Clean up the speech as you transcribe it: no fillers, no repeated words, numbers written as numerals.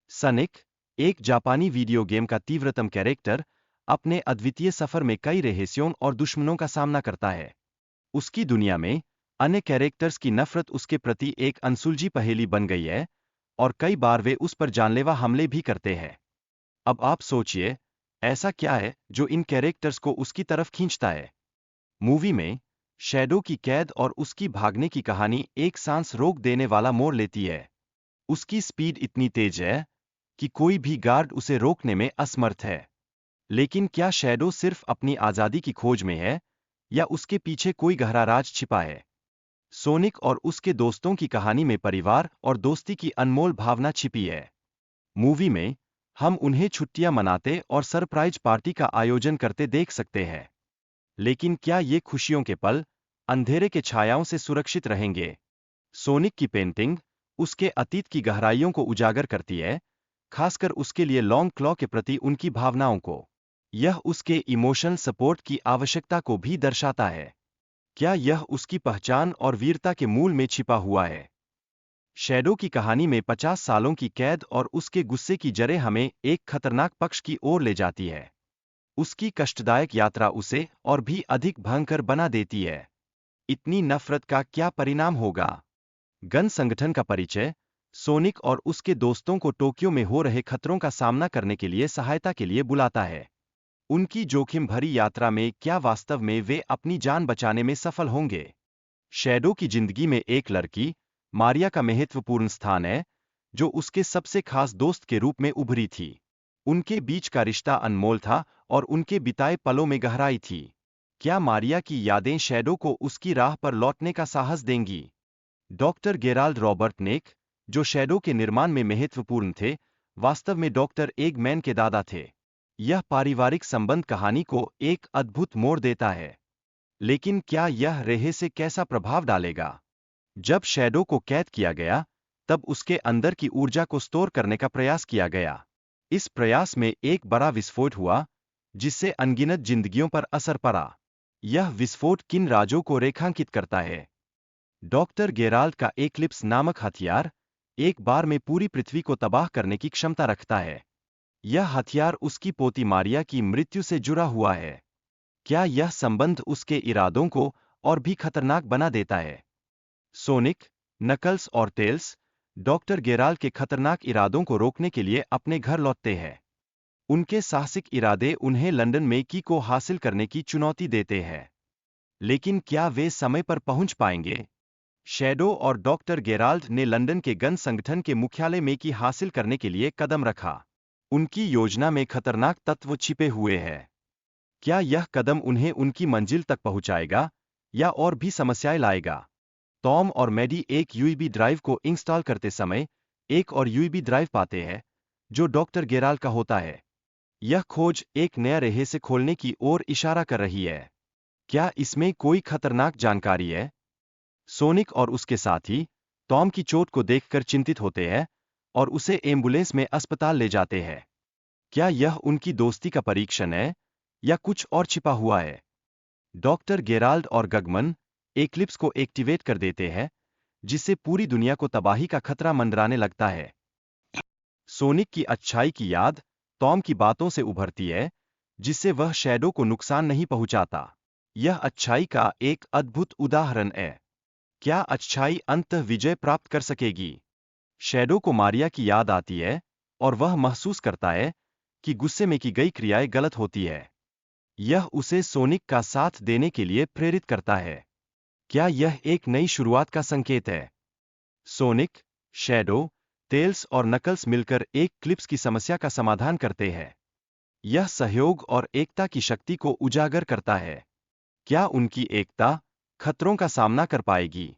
Sonic, एक जापानी video game का तीव्रतम कैरेक्टर, अपने अद्वितीय सफर में कई रहस्यों और दुश्मनों का सामना करता है। उसकी दुनिया में अन्य कैरेक्टर्स की नफरत उसके प्रति एक अनसुलझी पहेली बन गई है, और कई बार वे उस पर जानलेवा हमले भी करते हैं। अब आप सोचिए, ऐसा क्या है जो इन कैरेक्टर्स को उसकी तरफ खींचता है? मूवी में शैडो की कैद और उसकी भागने की कहानी एक सांस रोक देने वाला मोड़ लेती है। उसकी स्पीड इतनी तेज है कि कोई भी गार्ड उसे रोकने में असमर्थ है। लेकिन क्या शैडो सिर्फ अपनी आजादी की खोज में है, या उसके पीछे कोई गहरा राज छिपा है? सोनिक और उसके दोस्तों की कहानी में परिवार और दोस्ती की अनमोल भावना छिपी है। मूवी में हम उन्हें छुट्टियां मनाते और सरप्राइज पार्टी का आयोजन करते देख सकते हैं। लेकिन क्या ये खुशियों के पल अंधेरे के छायाओं से सुरक्षित रहेंगे? सोनिक की पेंटिंग उसके अतीत की गहराइयों को उजागर करती है, खासकर उसके लिए लॉन्ग क्लॉ के प्रति उनकी भावनाओं को। यह उसके इमोशनल सपोर्ट की आवश्यकता को भी दर्शाता है। क्या यह उसकी पहचान और वीरता के मूल में छिपा हुआ है? शैडो की कहानी में 50 सालों की कैद और उसके गुस्से की जड़ें हमें एक खतरनाक पक्ष की ओर ले जाती है। उसकी कष्टदायक यात्रा उसे और भी अधिक भयंकर बना देती है। इतनी नफरत का क्या परिणाम होगा? गन संगठन का परिचय सोनिक और उसके दोस्तों को टोक्यो में हो रहे खतरों का सामना करने के लिए सहायता के लिए बुलाता है। उनकी जोखिम भरी यात्रा में क्या वास्तव में वे अपनी जान बचाने में सफल होंगे? शैडो की जिंदगी में एक लड़की, मारिया का महत्वपूर्ण स्थान है, जो उसके सबसे खास दोस्त के रूप में उभरी थी। उनके बीच का रिश्ता अनमोल था और उनके बिताए पलों में गहराई थी। क्या मारिया की यादें शैडो को उसकी राह पर लौटने का साहस देंगी? डॉक्टर गेराल्ड रॉबर्ट नेक, जो शैडो के निर्माण में महत्वपूर्ण थे, वास्तव में डॉक्टर एगमैन के दादा थे। यह पारिवारिक संबंध कहानी को एक अद्भुत मोड़ देता है। लेकिन क्या यह रहस्य कैसा प्रभाव डालेगा? जब शैडो को कैद किया गया, तब उसके अंदर की ऊर्जा को स्टोर करने का प्रयास किया गया। इस प्रयास में एक बड़ा विस्फोट हुआ, जिससे अनगिनत जिंदगियों पर असर पड़ा। यह विस्फोट किन राजों को रेखांकित करता है? डॉक्टर गेराल्ड का एक्लिप्स नामक हथियार एक बार में पूरी पृथ्वी को तबाह करने की क्षमता रखता है। यह हथियार उसकी पोती मारिया की मृत्यु से जुड़ा हुआ है। क्या यह संबंध उसके इरादों को और भी खतरनाक बना देता है? सोनिक, नकल्स और टेल्स डॉक्टर गेराल्ड के खतरनाक इरादों को रोकने के लिए अपने घर लौटते हैं। उनके साहसिक इरादे उन्हें लंदन में की को हासिल करने की चुनौती देते हैं। लेकिन क्या वे समय पर पहुंच पाएंगे? शैडो और डॉक्टर गेराल्ड ने लंदन के गन संगठन के मुख्यालय में की हासिल करने के लिए कदम रखा। उनकी योजना में खतरनाक तत्व छिपे हुए हैं। क्या यह कदम उन्हें उनकी मंजिल तक पहुंचाएगा, या और भी समस्याएं लाएगा? टॉम और मैडी एक यूएसबी ड्राइव को इंस्टॉल करते समय एक और यूएसबी ड्राइव पाते हैं, जो डॉक्टर गेराल्ड का होता है। यह खोज एक नया रहस्य खोलने की ओर इशारा कर रही है। क्या इसमें कोई खतरनाक जानकारी है? सोनिक और उसके साथी टॉम की चोट को देखकर चिंतित होते हैं और उसे एम्बुलेंस में अस्पताल ले जाते हैं। क्या यह उनकी दोस्ती का परीक्षण है, या कुछ और छिपा हुआ है? डॉक्टर गेराल्ड और गगमन एक्लिप्स को एक्टिवेट कर देते हैं, जिससे पूरी दुनिया को तबाही का खतरा मंडराने लगता है। सोनिक की अच्छाई की याद टॉम की बातों से उभरती है, जिससे वह शैडो को नुकसान नहीं पहुंचाता। यह अच्छाई का एक अद्भुत उदाहरण है। क्या अच्छाई अंततः विजय प्राप्त कर सकेगी? शैडो को मारिया की याद आती है, और वह महसूस करता है कि गुस्से में की गई क्रियाएं गलत होती है। यह उसे सोनिक का साथ देने के लिए प्रेरित करता है। क्या यह एक नई शुरुआत का संकेत है? सोनिक, शैडो, टेल्स और नकल्स मिलकर एक क्लिप्स की समस्या का समाधान करते हैं। यह सहयोग और एकता की शक्ति को उजागर करता है। क्या उनकी एकता खतरों का सामना कर पाएगी?